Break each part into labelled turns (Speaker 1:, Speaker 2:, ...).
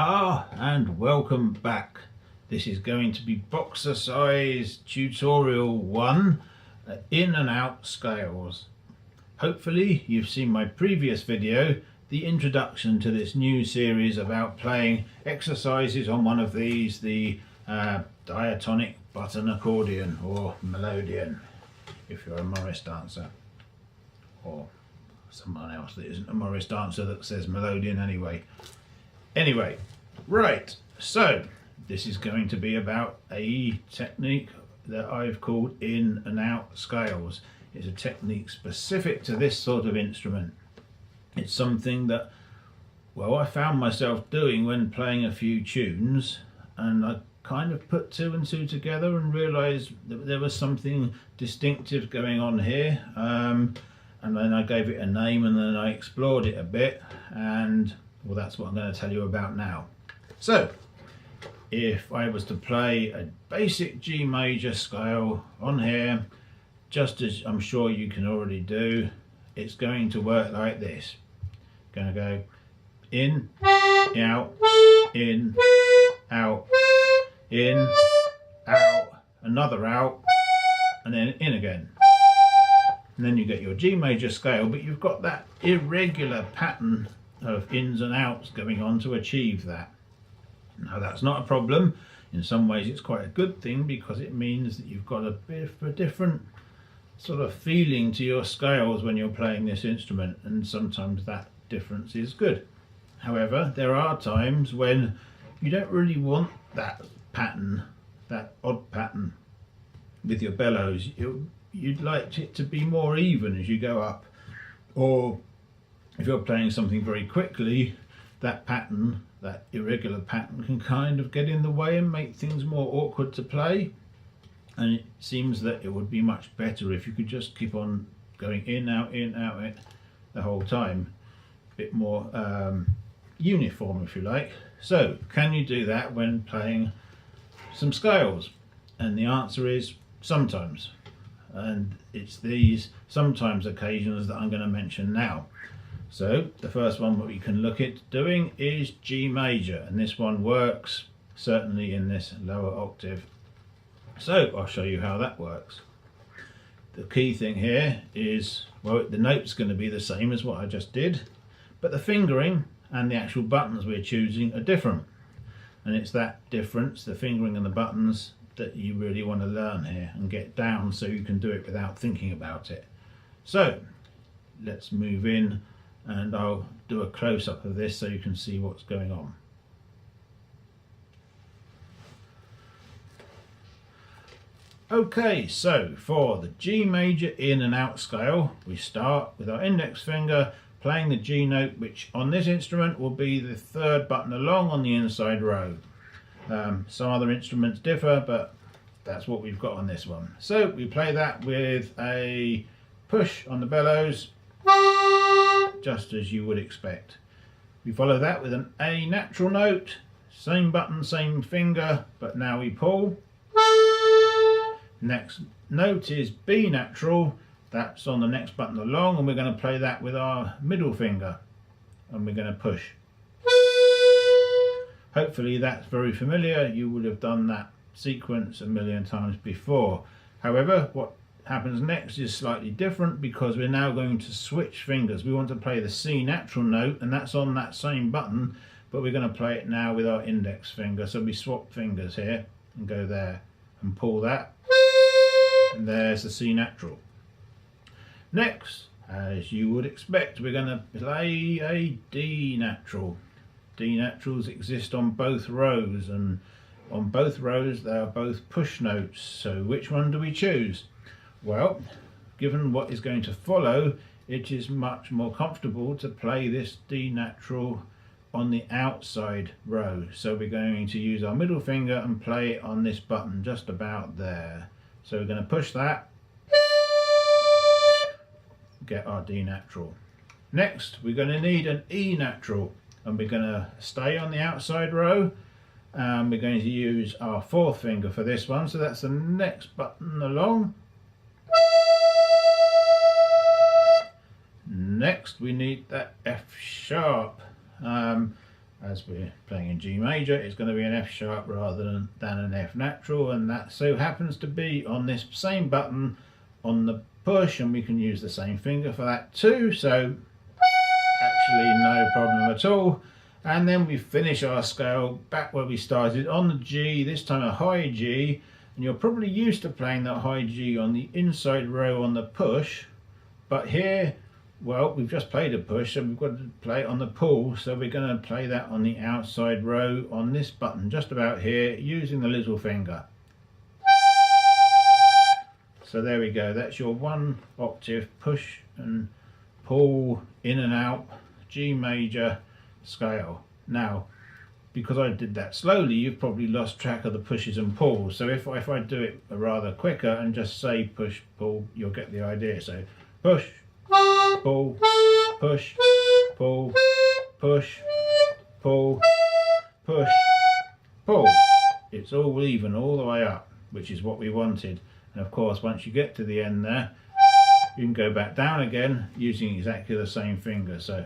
Speaker 1: And welcome back. This is going to be Box-R-Cyz tutorial 1, in and out scales. Hopefully you've seen my previous video, the introduction to this new series about playing exercises on one of these, the diatonic button accordion, or Melodeon if you're a Morris dancer, or someone else that isn't a Morris dancer that says Melodeon anyway. Right, so this is going to be about a technique that I've called in and out scales. It's a technique specific to this sort of instrument. It's something that, well, I found myself doing when playing a few tunes, and I kind of put two and two together and realised that there was something distinctive going on here, and then I gave it a name, and then I explored it a bit, and well, that's what I'm going to tell you about now. So if I was to play a basic G major scale on here, just as I'm sure you can already do, it's going to work like this. Going to go in, out, in, out, in, out, another out, and then in again. And then you get your G major scale, but you've got that irregular pattern of ins and outs going on to achieve that. Now that's not a problem. In some ways it's quite a good thing, because it means that you've got a bit of a different sort of feeling to your scales when you're playing this instrument, and sometimes that difference is good. However, there are times when you don't really want that pattern, that odd pattern with your bellows. You'd like it to be more even as you go up, or if you're playing something very quickly, that pattern, that irregular pattern, can kind of get in the way and make things more awkward to play. And it seems that it would be much better if you could just keep on going in, out, the whole time. A bit more uniform, if you like. So, can you do that when playing some scales? And the answer is sometimes. And it's these sometimes occasions that I'm going to mention now. So the first one that we can look at doing is G major, and this one works certainly in this lower octave. So I'll show you how that works. The key thing here is, well, the note's going to be the same as what I just did, but the fingering and the actual buttons we're choosing are different. And it's that difference, the fingering and the buttons, that you really want to learn here and get down so you can do it without thinking about it. So let's move in, and I'll do a close-up of this so you can see what's going on. Okay, so for the G major in and out scale, we start with our index finger playing the G note, which on this instrument will be the third button along on the inside row. Some other instruments differ, but that's what we've got on this one. So we play that with a push on the bellows, just as you would expect. We follow that with an A natural note, same button, same finger, but now we pull. Next note is B natural, that's on the next button along, and we're going to play that with our middle finger, and we're going to push. Hopefully that's very familiar. You would have done that sequence a million times before. However, what happens next is slightly different, because we're now going to switch fingers. We want to play the C natural note, and that's on that same button, but we're going to play it now with our index finger. So we swap fingers here and go there and pull that, and there's the C natural. Next, as you would expect, we're going to play a D natural. D naturals exist on both rows, and on both rows they are both push notes. So which one do we choose? Well, given what is going to follow, it is much more comfortable to play this D natural on the outside row. So we're going to use our middle finger and play it on this button just about there. So we're going to push that, get our D natural. Next, we're going to need an E natural, and we're going to stay on the outside row, and we're going to use our fourth finger for this one. So that's the next button along. Next we need that F sharp. as we're playing in G major, it's going to be an F sharp rather than an F natural, and that so happens to be on this same button on the push, and we can use the same finger for that too, so actually no problem at all. And then we finish our scale back where we started on the G, this time a high G, and you're probably used to playing that high G on the inside row on the push, but here, well, we've just played a push, so we've got to play it on the pull, so we're going to play that on the outside row on this button just about here using the little finger. So there we go, that's your 1 octave push and pull in and out G major scale. Now, because I did that slowly, you've probably lost track of the pushes and pulls, so if I do it rather quicker and just say push, pull, you'll get the idea. So push, pull, push, pull, push, pull, push, pull. It's all even all the way up, which is what we wanted. And of course, once you get to the end there, you can go back down again using exactly the same finger. So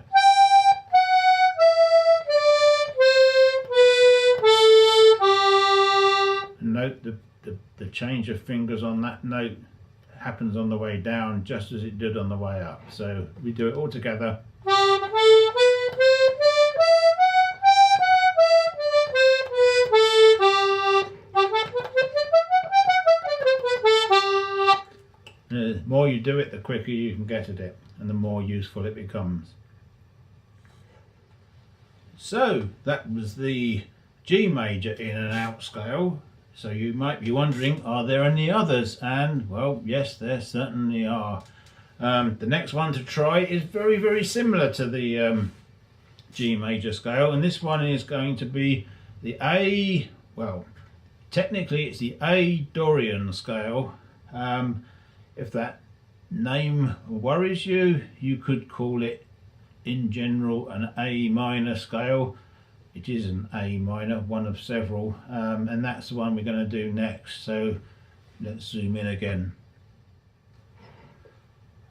Speaker 1: note the change of fingers on that note happens on the way down just as it did on the way up. So we do it all together. The more you do it, the quicker you can get at it, and the more useful it becomes. So that was the G major in and out scale. So you might be wondering, are there any others? And well, yes, there certainly are. The next one to try is very, very similar to the G major scale, and this one is going to be the A, well, technically it's the A Dorian scale. If that name worries you, you could call it in general an A minor scale. It is an A minor, one of several, and that's the one we're going to do next. So let's zoom in again.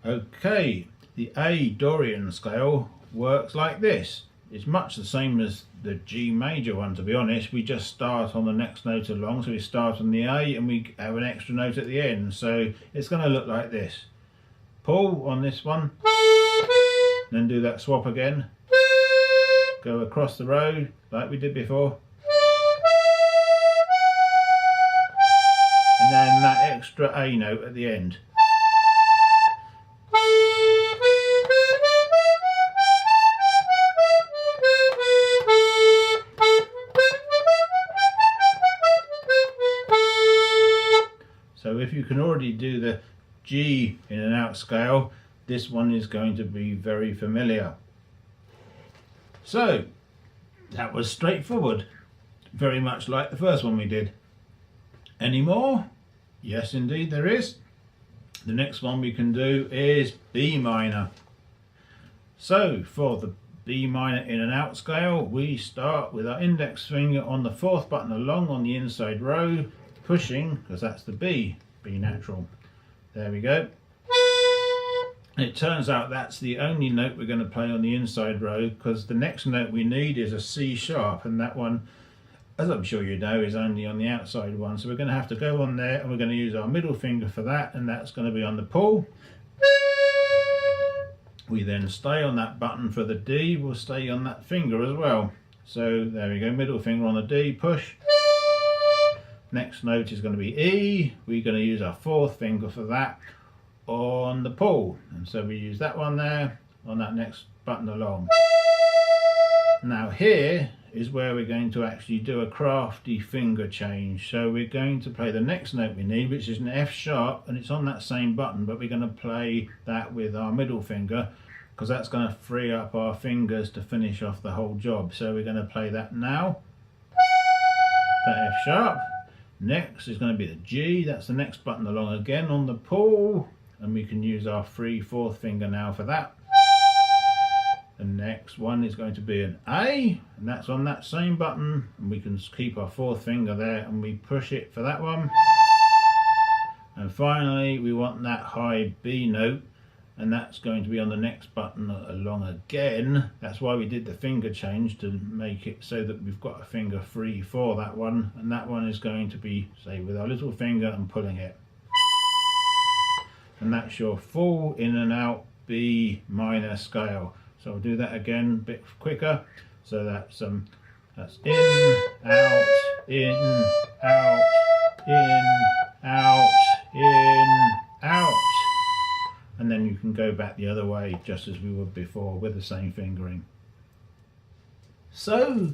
Speaker 1: Okay, the A Dorian scale works like this. It's much the same as the G major one, to be honest. We just start on the next note along, so we start on the A and we have an extra note at the end. So it's going to look like this. Pull on this one, then do that swap again. Go across the road like we did before. And then that extra A note at the end. So if you can already do the G in and out scale, this one is going to be very familiar. So that was straightforward, very much like the first one we did. Any more? Yes, indeed there is. The next one we can do is B minor. So for the B minor in and out scale, we start with our index finger on the 4th button along on the inside row, pushing, because that's the B natural. There we go. It turns out that's the only note we're going to play on the inside row, because the next note we need is a C sharp, and that one, as I'm sure you know, is only on the outside one. So we're going to have to go on there and we're going to use our middle finger for that, and that's going to be on the pull. We then stay on that button for the D, we'll stay on that finger as well. So there we go, middle finger on the D, push. Next note is going to be E, we're going to use our 4th finger for that on the pull, and so we use that one there on that next button along. Now here is where we're going to actually do a crafty finger change. So we're going to play the next note we need, which is an F sharp, and it's on that same button, but we're going to play that with our middle finger, because that's going to free up our fingers to finish off the whole job. So we're going to play that now, that F sharp. Next is going to be the G, that's the next button along again on the pull, and we can use our free 4th finger now for that. The next one is going to be an A, and that's on that same button, and we can keep our 4th finger there and we push it for that one. And finally we want that high B note, and that's going to be on the next button along again. That's why we did the finger change, to make it so that we've got a finger free for that one, and that one is going to be, say, with our little finger and pulling it. And that's your full in and out B minor scale. So I'll do that again a bit quicker. So that's in, out, in, out, in, out, in, out. And then you can go back the other way just as we would before with the same fingering. So,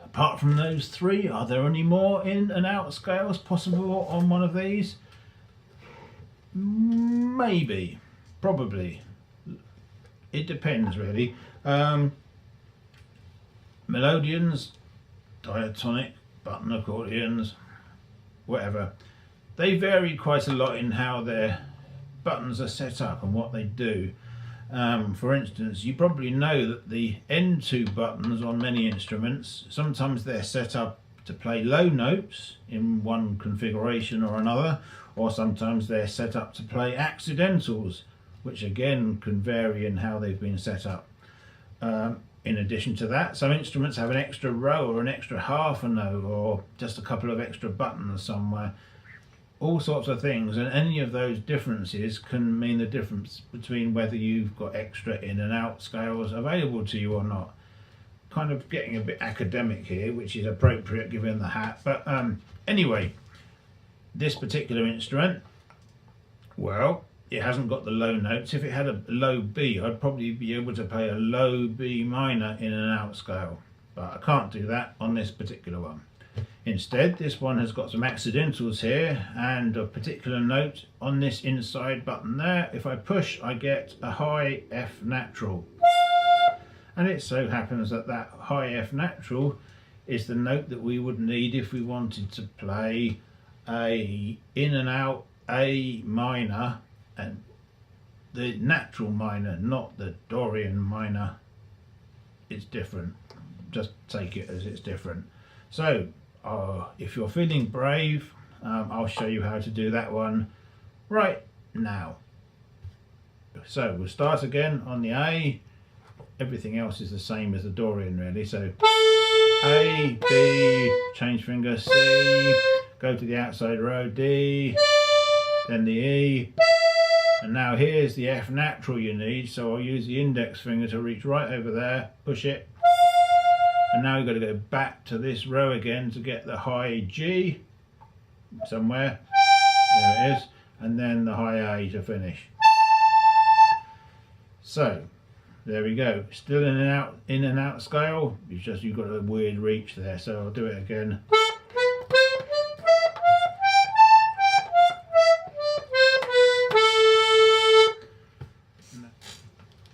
Speaker 1: apart from those three, are there any more in and out scales possible on one of these? Maybe, probably. It depends really. Melodeons, diatonic, button accordions, whatever. They vary quite a lot in how their buttons are set up and what they do. For instance, you probably know that the N2 buttons on many instruments, sometimes they're set up to play low notes in one configuration or another, or sometimes they're set up to play accidentals, which again can vary in how they've been set up. In addition to that, some instruments have an extra row or an extra half a note, or just a couple of extra buttons somewhere. All sorts of things, and any of those differences can mean the difference between whether you've got extra in and out scales available to you or not. Kind of getting a bit academic here, which is appropriate given the hat, but anyway, this particular instrument, well, it hasn't got the low notes. If it had a low B, I'd probably be able to play a low B minor in and out scale, but I can't do that on this particular one. Instead, this one has got some accidentals here and a particular note on this inside button there. If I push, I get a high F natural. And it so happens that that high F natural is the note that we would need if we wanted to play a in and out A minor, and the natural minor, not the Dorian minor. It's different. Just take it as it's different. So if you're feeling brave, I'll show you how to do that one right now. So we'll start again on the A. Everything else is the same as the Dorian really. So A, B, change finger, C, go to the outside row, D, then the E, and now here's the F natural you need, so I'll use the index finger to reach right over there, push it, and now you've got to go back to this row again to get the high G somewhere, there it is, and then the high A to finish. So there we go, still in and out scale, you've got a weird reach there, so I'll do it again.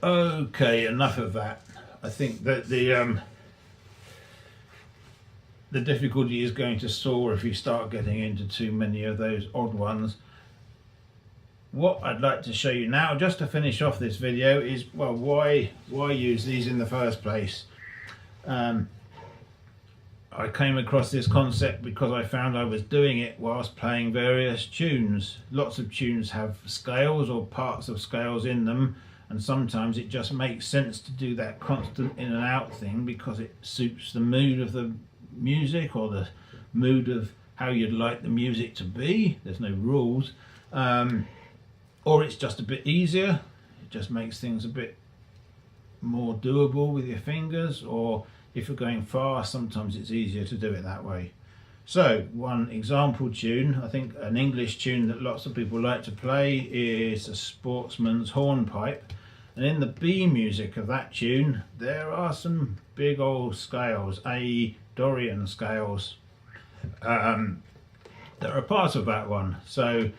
Speaker 1: Okay, enough of that. I think that the difficulty is going to soar if you start getting into too many of those odd ones. What I'd like to show you now, just to finish off this video, is, well, why use these in the first place? I came across this concept because I found I was doing it whilst playing various tunes. Lots of tunes have scales or parts of scales in them, and sometimes it just makes sense to do that constant in and out thing because it suits the mood of the music or the mood of how you'd like the music to be. There's no rules. Or it's just a bit easier. It just makes things a bit more doable with your fingers, or if you're going fast, sometimes it's easier to do it that way. So one example tune, I think an English tune that lots of people like to play, is a Sportsman's Hornpipe. And in the B music of that tune, there are some big old scales, A Dorian scales, that are a part of that one. So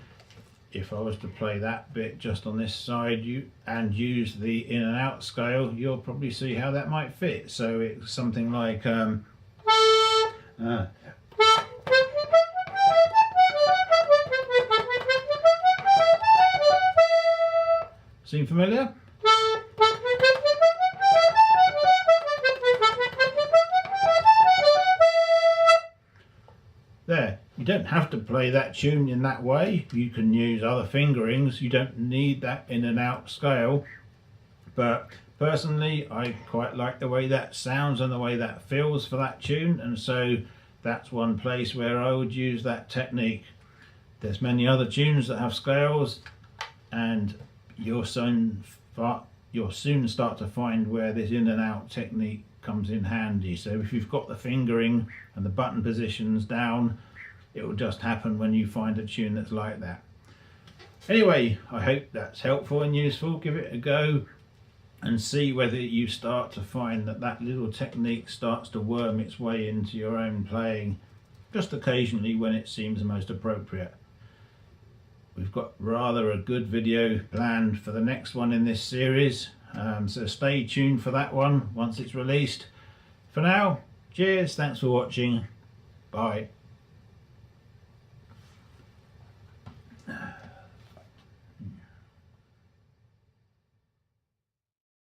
Speaker 1: if I was to play that bit just on this side and use the in and out scale, you'll probably see how that might fit. So it's something like seem familiar? There, You don't have to play that tune in that way. You can use other fingerings. You don't need that in and out scale. But personally, I quite like the way that sounds and the way that feels for that tune, and so that's one place where I would use that technique. There's many other tunes that have scales, and you'll soon start to find where this in and out technique comes in handy. So if you've got the fingering and the button positions down, it will just happen when you find a tune that's like that. Anyway, I hope that's helpful and useful. Give it a go and see whether you start to find that that little technique starts to worm its way into your own playing, just occasionally when it seems most appropriate. We've got rather a good video planned for the next one in this series, so stay tuned for that one once it's released. For now, cheers, thanks for watching, bye.